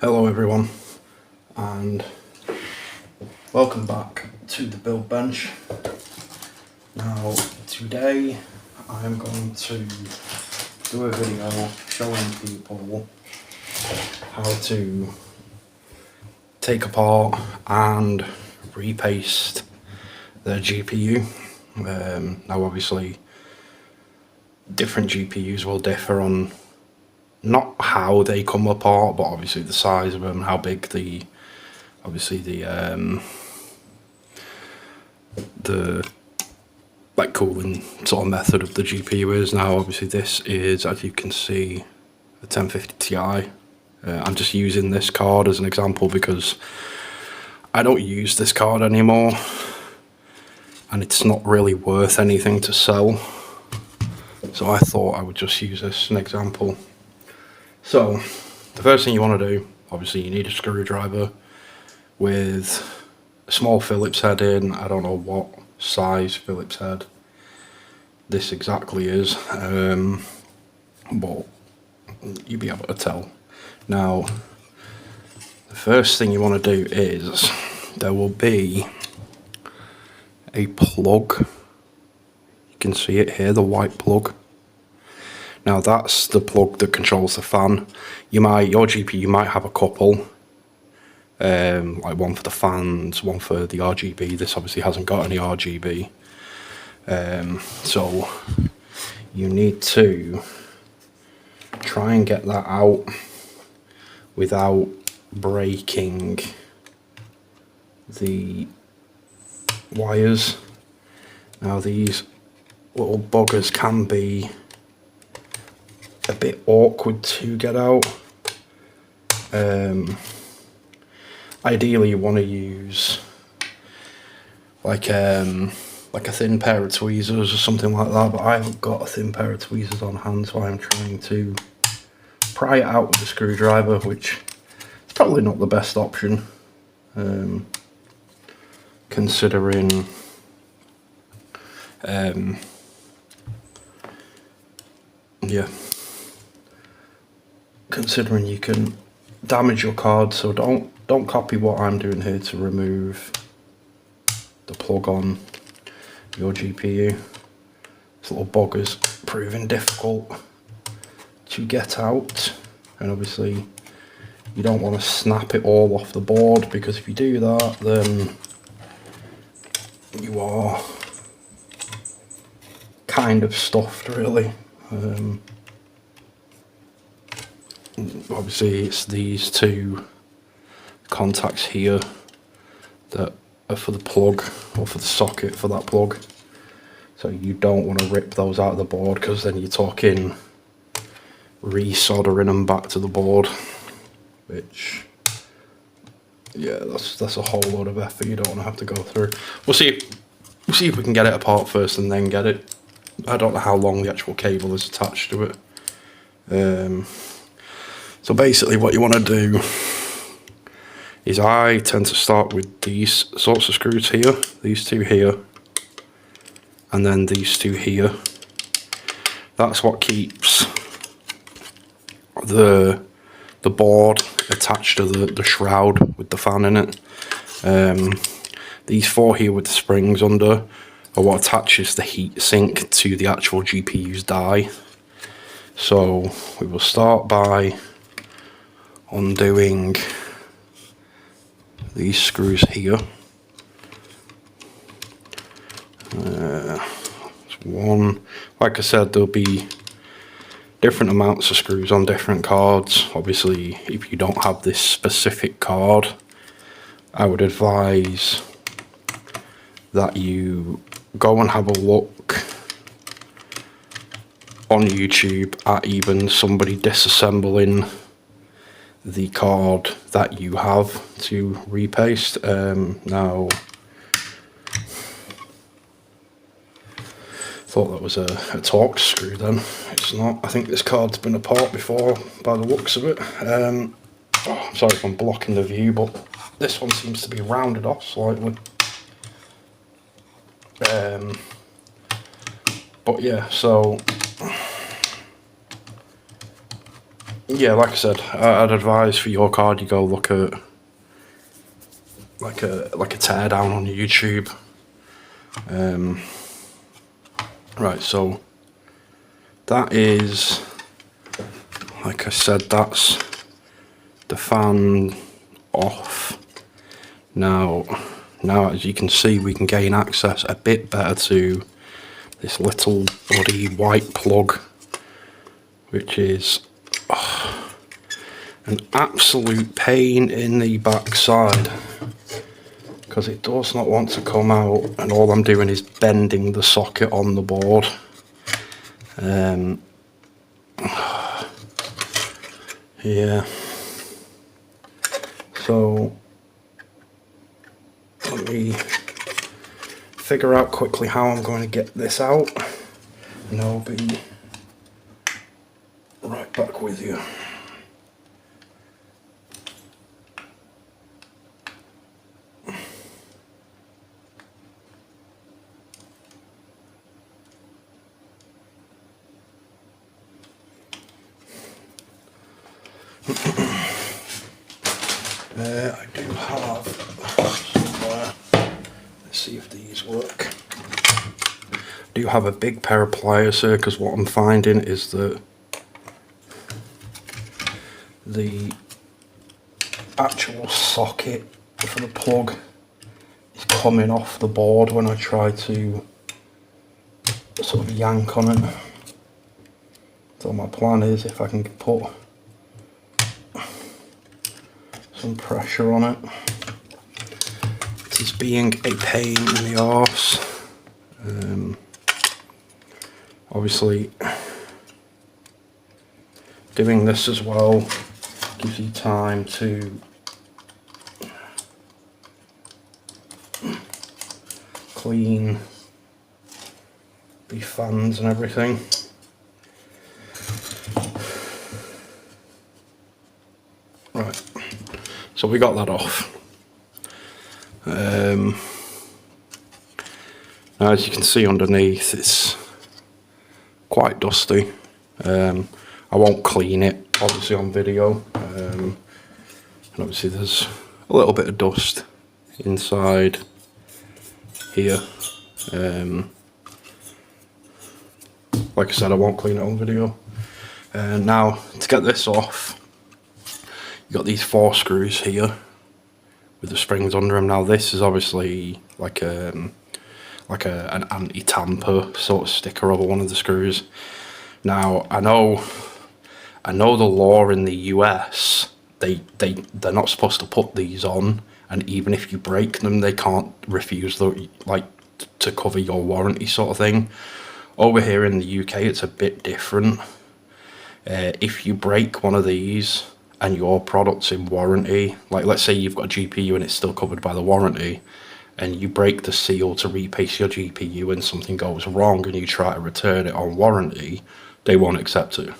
Hello everyone, and welcome back to the build bench. Now today I'm going to do a video showing people how to take apart and repaste their GPU. Now obviously different GPUs will differ on not how they come apart, but obviously the size of them, how big the like cooling sort of method of the GPU is. Now obviously this is, as you can see, a 1050 Ti. I'm just using this card as an example because I don't use this card anymore and it's not really worth anything to sell, so I thought I would just use this as an example. So the first thing you want to do, obviously you need a screwdriver with a small Phillips head in. I don't know what size Phillips head this exactly is, but you'll be able to tell. Now the first thing you want to do is there will be a plug. You can see it here, the white plug. Now that's the plug that controls the fan. Your GPU might have a couple, like one for the fans, one for the RGB. This obviously hasn't got any RGB, so you need to try and get that out without breaking the wires. Now these little buggers can be a bit awkward to get out. Ideally you want to use like a thin pair of tweezers or something like that, but I haven't got a thin pair of tweezers on hand, so I'm trying to pry it out with a screwdriver, which is probably not the best option, considering considering you can damage your card. So don't copy what I'm doing here to remove the plug on your GPU. This little bugger's proving difficult to get out, and obviously you don't want to snap it all off the board, because if you do that then you are kind of stuffed really. Obviously it's these two contacts here that are for the plug, or for the socket for that plug, so you don't want to rip those out of the board, because then you're talking re-soldering them back to the board, which, yeah, that's a whole load of effort you don't want to have to go through. We'll see if we can get it apart first and then get it. I don't know how long the actual cable is attached to it. So basically what you want to do is, I tend to start with these sorts of screws here, these two here, and then these two here. That's what keeps the board attached to the shroud with the fan in it. These four here with the springs under are what attaches the heat sink to the actual GPU's die. So we will start by undoing these screws here. One, like I said, there'll be different amounts of screws on different cards. Obviously if you don't have this specific card, I would advise that you go and have a look on YouTube at even somebody disassembling the card that you have to repaste. Now, thought that was a Torx screw then. It's not. I think this card's been apart before by the looks of it. I'm sorry if I'm blocking the view, but this one seems to be rounded off slightly. But yeah, so yeah, like I said, I'd advise for your card you go look at like a teardown on YouTube. Right, so that is, like I said, that's the fan off. Now as you can see, we can gain access a bit better to this little bloody white plug, which is an absolute pain in the backside, because it does not want to come out, and all I'm doing is bending the socket on the board. Yeah, so let me figure out quickly how I'm going to get this out, and I'll be right back with you. I do have somewhere, let's see if these work. I do have a big pair of pliers here, because what I'm finding is that the actual socket for the plug is coming off the board when I try to sort of yank on it. So my plan is, if I can put some pressure on it. It is being a pain in the arse. Obviously, doing this as well gives you time to clean the fans and everything. Right, so we got that off. Now, as you can see underneath, it's quite dusty. I won't clean it, obviously, on video. And obviously there's a little bit of dust inside here. Like I said, I won't clean it on video. Now, to get this off, you got these 4 screws here with the springs under them. Now, this is obviously like an anti-tamper sort of sticker over one of the screws. Now, I know the law in the US, they're not supposed to put these on, and even if you break them, they can't refuse to cover your warranty sort of thing. Over here in the UK, it's a bit different. If you break one of these and your product's in warranty, like let's say you've got a GPU and it's still covered by the warranty, and you break the seal to repaste your GPU and something goes wrong and you try to return it on warranty, they won't accept it.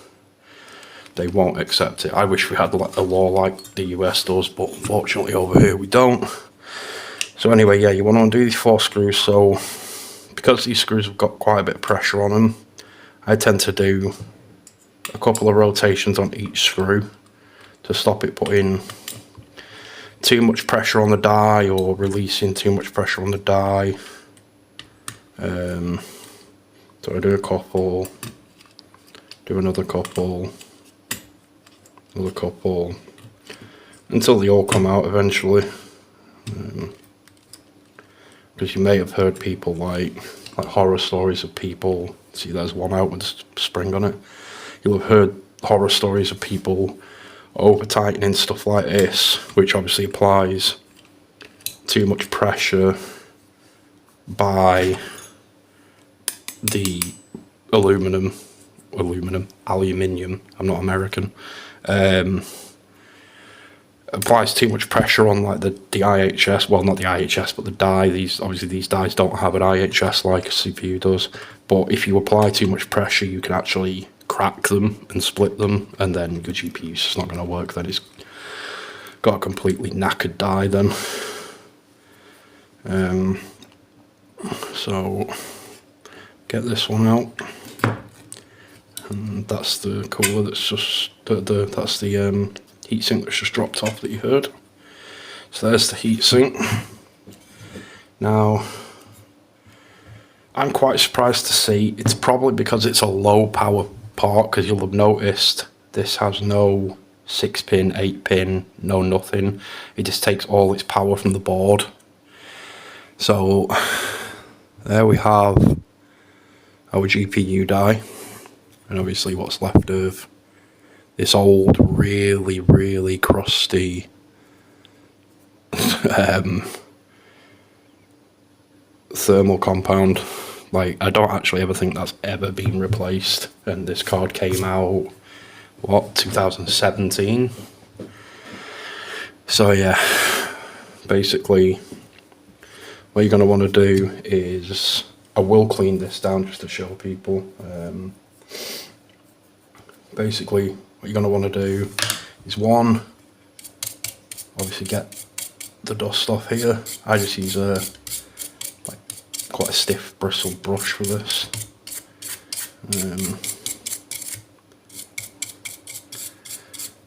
They won't accept it. I wish we had a law like the US does, but unfortunately over here we don't. So anyway, yeah, you want to undo these 4 screws. So because these screws have got quite a bit of pressure on them, I tend to do a couple of rotations on each screw to stop it putting too much pressure on the die or releasing too much pressure on the die. So I do a couple, do another couple, another couple, until they all come out eventually. Because you may have heard people like horror stories of people, see there's one out with a spring on it, you'll have heard horror stories of people over tightening stuff like this, which obviously applies too much pressure by the aluminium, I'm not American, applies too much pressure on like the IHS, well not the IHS but the die. These dies don't have an IHS like a CPU does, but if you apply too much pressure you can actually crack them and split them, and then your GPU's just not going to work. Then it's got a completely knackered die then. So get this one out. and that's the cooler that's just that's the heatsink that's just dropped off that you heard. So there's the heatsink. Now I'm quite surprised to see, it's probably because it's a low power part, because you'll have noticed this has no 6-pin, 8-pin, no nothing. It just takes all its power from the board. So there we have our GPU die, and obviously what's left of this old, really, really crusty thermal compound. Like, I don't actually ever think that's ever been replaced, and this card came out, what, 2017? So yeah, basically what you're going to want to do is, I will clean this down just to show people. Basically what you're going to want to do is, one, obviously get the dust off here. I just use quite a stiff bristled brush for this.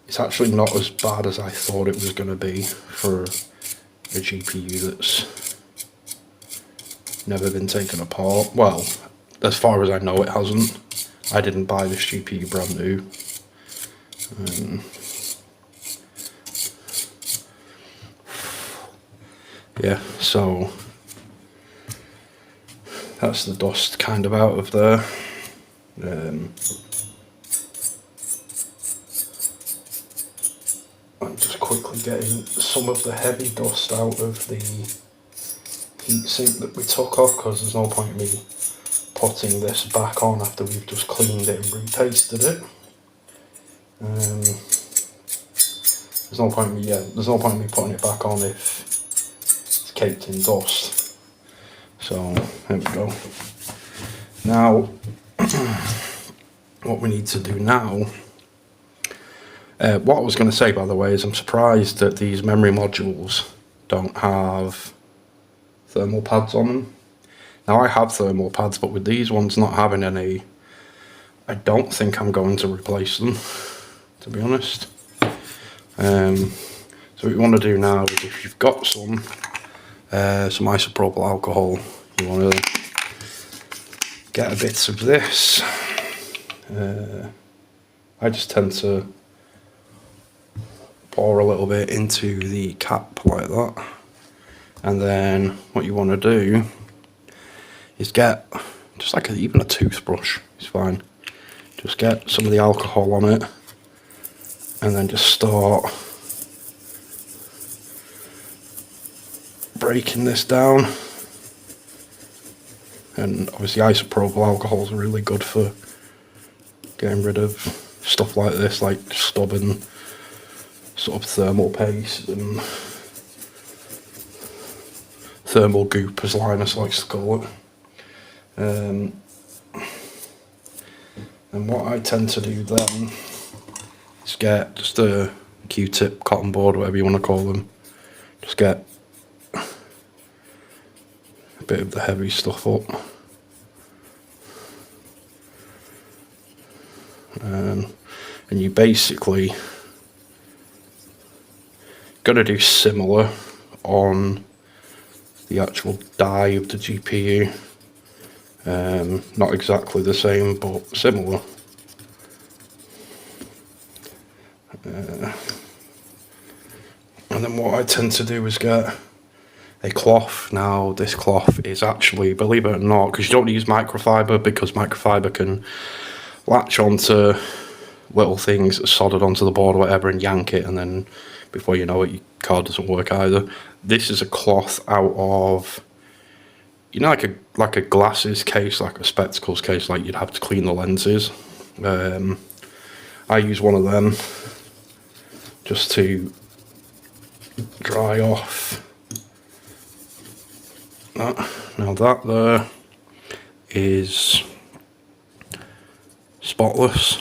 It's actually not as bad as I thought it was going to be for a GPU that's never been taken apart. Well, as far as I know, it hasn't. I didn't buy this GPU brand new. Yeah, so that's the dust kind of out of there. I'm just quickly getting some of the heavy dust out of the heatsink that we took off, because there's no point in me putting this back on after we've just cleaned it and repasted it. There's no point in me putting it back on if it's caked in dust. So there we go. Now what we need to do now, what I was going to say, by the way, is I'm surprised that these memory modules don't have thermal pads on them. Now I have thermal pads, but with these ones not having any, I don't think I'm going to replace them, to be honest. So what you want to do now is, if you've got some isopropyl alcohol, you want to get a bit of this. I just tend to pour a little bit into the cap like that, and then what you want to do is get just like even a toothbrush, it's fine. Just get some of the alcohol on it, and then just start breaking this down. And obviously isopropyl alcohols are really good for getting rid of stuff like this, like stubborn sort of thermal paste and thermal goop, as Linus likes to call it. And what I tend to do then is get just a Q-tip, cotton board, whatever you want to call them. Just get a bit of the heavy stuff up. And you basically got to do similar on the actual die of the GPU. Not exactly the same, but similar. And then what I tend to do is get a cloth. Now this cloth is actually, believe it or not, because you don't use microfiber, because microfiber can latch onto little things soldered onto the board or whatever and yank it, and then before you know it, your card doesn't work either. This is a cloth out of, you know, like a glasses case, like a spectacles case, like you'd have to clean the lenses. I use one of them just to dry off that. Now that there is spotless.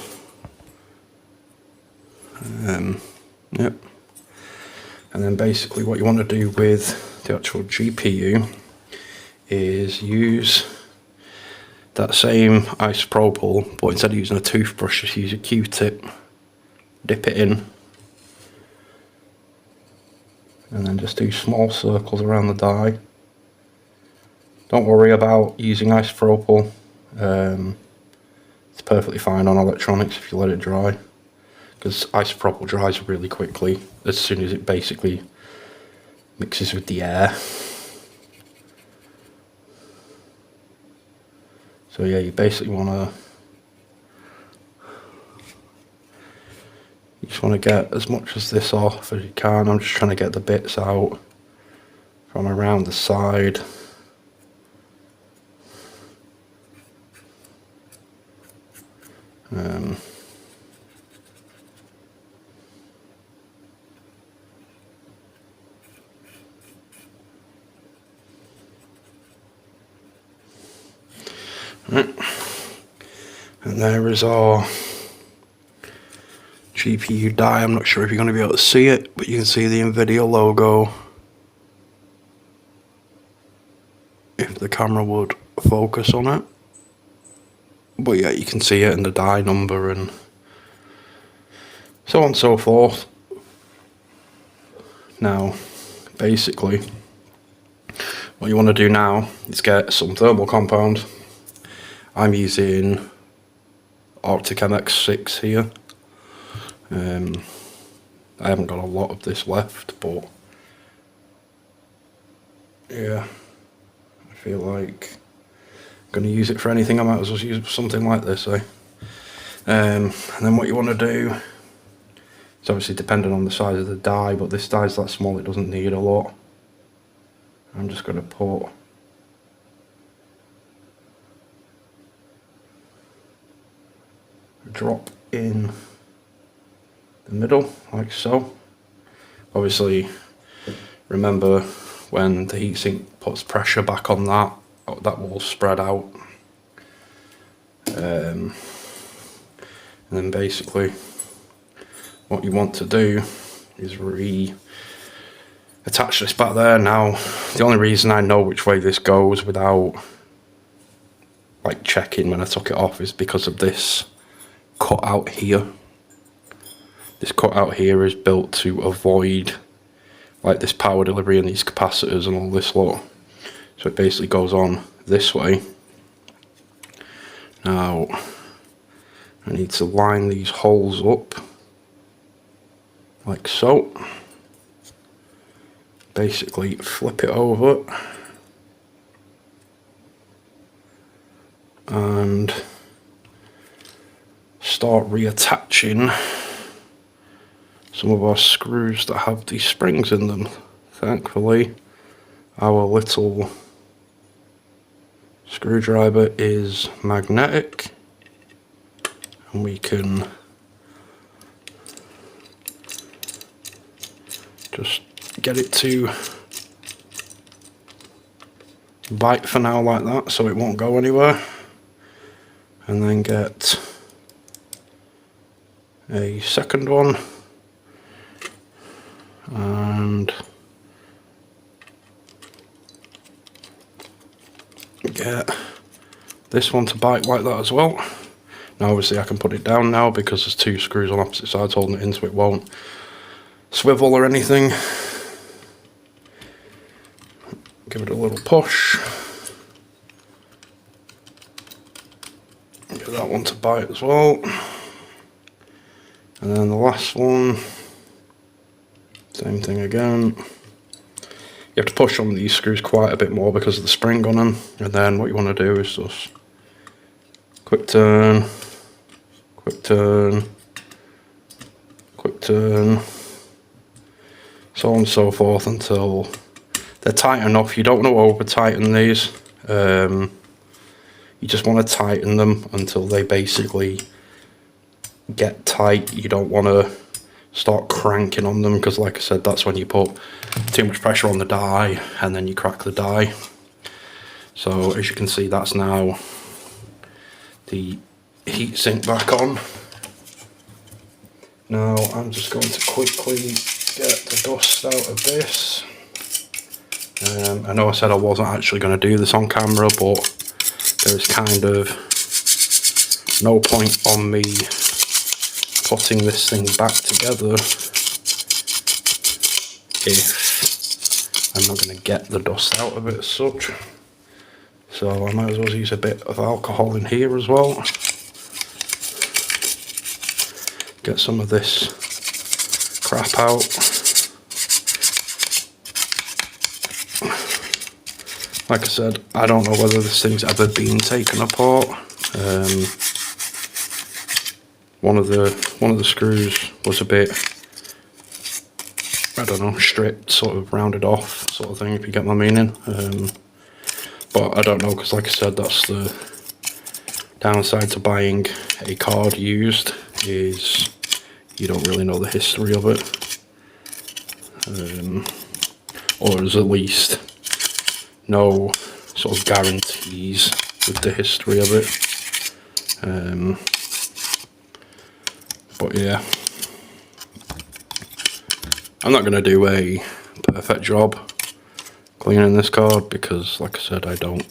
Yep. And then basically what you want to do with the actual GPU is use that same isopropyl, but instead of using a toothbrush, just use a Q-tip, dip it in, and then just do small circles around the die. Don't worry about using isopropyl, it's perfectly fine on electronics if you let it dry, because isopropyl dries really quickly as soon as it basically mixes with the air. So yeah, you basically just want to get as much as this off as you can. I'm just trying to get the bits out from around the side. Right. And there is our GPU die. I'm not sure if you're going to be able to see it, but you can see the NVIDIA logo if the camera would focus on it. But yeah, you can see it in the die number and so on and so forth. Now, basically, what you want to do now is get some thermal compound. I'm using Arctic MX6 here. I haven't got a lot of this left, but yeah, I feel like I'm going to use it for anything. I might as well use something like this, eh? And then what you want to do, it's obviously dependent on the size of the die, but this die's that small, it doesn't need a lot. I'm just going to put a drop in the middle, like so. Obviously, remember when the heatsink puts pressure back on that, that will spread out. And then basically, what you want to do is attach this back there. Now, the only reason I know which way this goes without like checking when I took it off is because of this cut out here. This cutout here is built to avoid like this power delivery and these capacitors and all this lot. So it basically goes on this way. Now I need to line these holes up like so. Basically flip it over and start reattaching some of our screws that have these springs in them. Thankfully, our little screwdriver is magnetic and we can just get it to bite for now like that so it won't go anywhere, and then get a second one and get this one to bite like that as well. Now obviously I can put it down now because there's two screws on opposite sides holding it in, so it won't swivel or anything. Give it a little push. Get that one to bite as well. And then the last one, same thing again. You have to push on these screws quite a bit more because of the spring on them. And then what you want to do is just quick turn, quick turn, quick turn, so on and so forth until they're tight enough. You don't want to over tighten these. You just want to tighten them until they basically get tight. You don't want to start cranking on them because, like I said, that's when you put too much pressure on the die and then you crack the die. So as you can see, that's now the heatsink back on. Now I'm just going to quickly get the dust out of this. I know I said I wasn't actually going to do this on camera, but there's kind of no point on me putting this thing back together if I'm not going to get the dust out of it as such. So I might as well use a bit of alcohol in here as well. Get some of this crap out. Like I said, I don't know whether this thing's ever been taken apart. One of the screws was a bit, I don't know, stripped, sort of rounded off, sort of thing, if you get my meaning. But I don't know, because like I said, that's the downside to buying a card used, is you don't really know the history of it. Or there's at least no sort of guarantees with the history of it. But yeah, I'm not going to do a perfect job cleaning this card because, like I said, I don't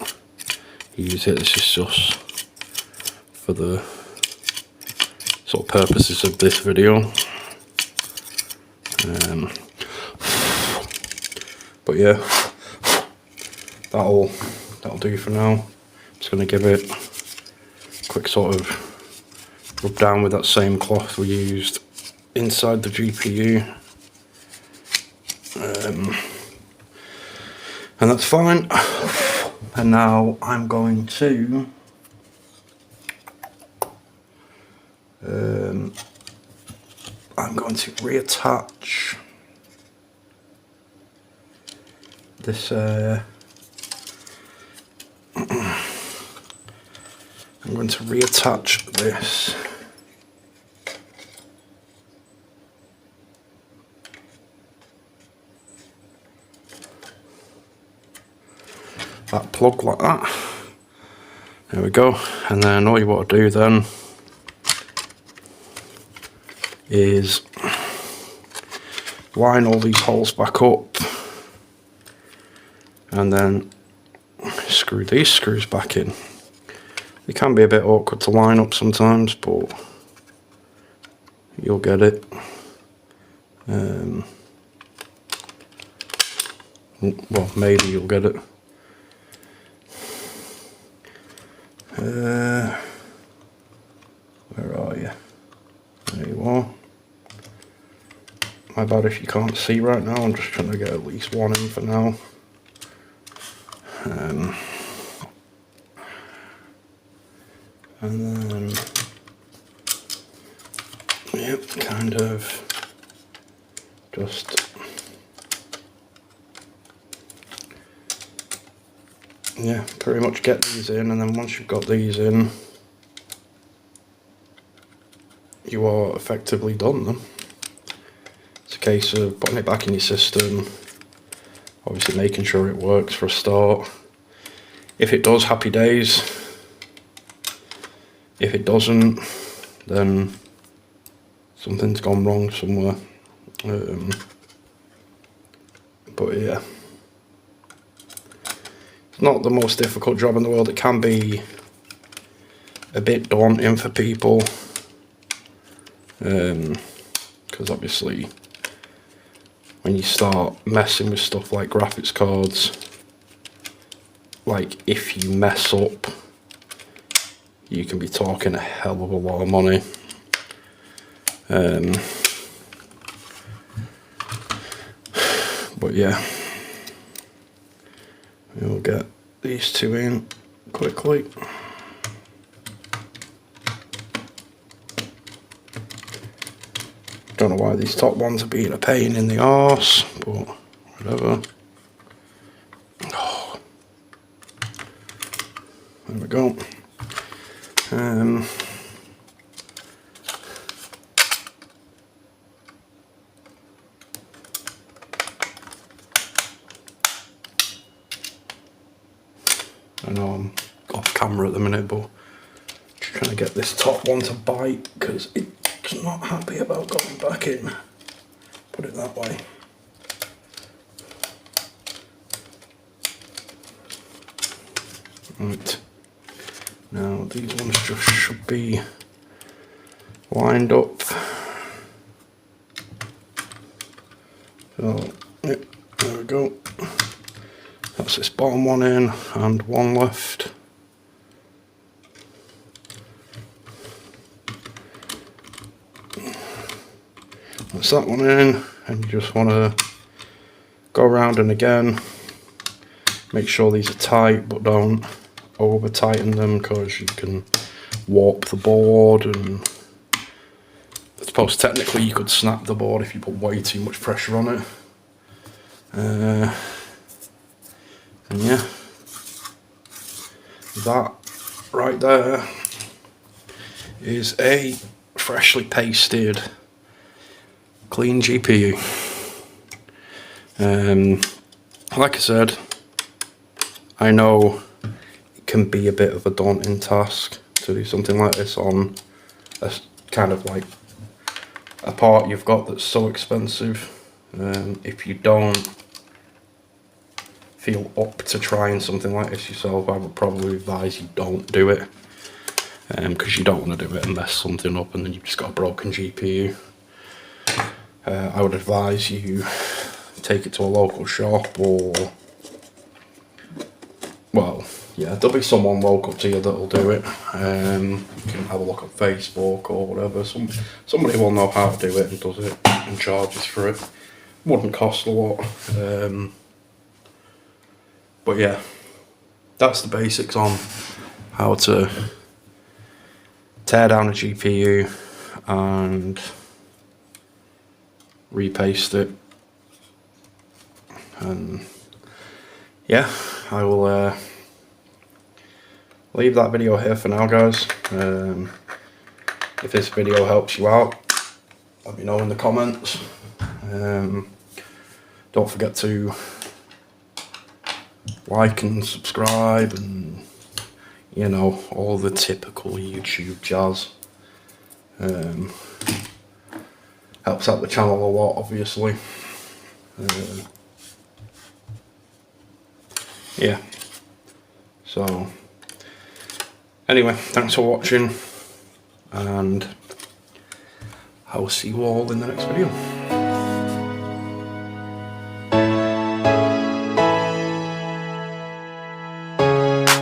use it. This is just for the sort of purposes of this video. But yeah, that'll do for now. I'm just going to give it a quick sort of rub down with that same cloth we used inside the GPU. And that's fine. And now I'm going to reattach this I'm going to reattach this that plug like that. There we go. And then all you want to do then is line all these holes back up and then screw these screws back in. They can be a bit awkward to line up sometimes, but you'll get it. Well, maybe you'll get it. Where are you? There you are. My bad if you can't see right now, I'm just trying to get at least one in for now. And then, yep, kind of just, yeah, pretty much get these in, and then once you've got these in, you are effectively done then. It's a case of putting it back in your system, obviously making sure it works for a start. If it does, happy days. If it doesn't, then something's gone wrong somewhere. But yeah, it's not the most difficult job in the world. It can be a bit daunting for people, because obviously when you start messing with stuff like graphics cards, like if you mess up, you can be talking a hell of a lot of money. But yeah, we'll get these two in quickly. Don't know why these top ones are being a pain in the arse, but whatever. Oh. There we go. I know I'm off camera at the minute, but just trying to get this top one to bite because it's not happy about going back in. Put it that way. Right. Now these ones just should be lined up. So, yep, there we go. That's this bottom one in and one left. That's that one in, and you just want to go around and again make sure these are tight, but don't over tighten them because you can warp the board. And I suppose technically you could snap the board if you put way too much pressure on it. And yeah, that right there is a freshly pasted clean GPU. Like I said, I know it can be a bit of a daunting task to do something like this on a kind of like a part you've got that's so expensive. If you don't feel up to trying something like this yourself, I would probably advise you don't do it, because you don't want to do it and mess something up and then you've just got a broken GPU. I would advise you take it to a local shop, or, well, yeah, there'll be someone local to you that'll do it. You can have a look on Facebook or whatever. Somebody will know how to do it and does it and charges for it. Wouldn't cost a lot. But yeah, that's the basics on how to tear down a GPU and repaste it. And yeah, I will leave that video here for now, guys. If this video helps you out, let me know in the comments. Don't forget to like and subscribe and, you know, all the typical YouTube jazz. Helps out the channel a lot, obviously. Yeah, so anyway, thanks for watching, and I will see you all in the next video.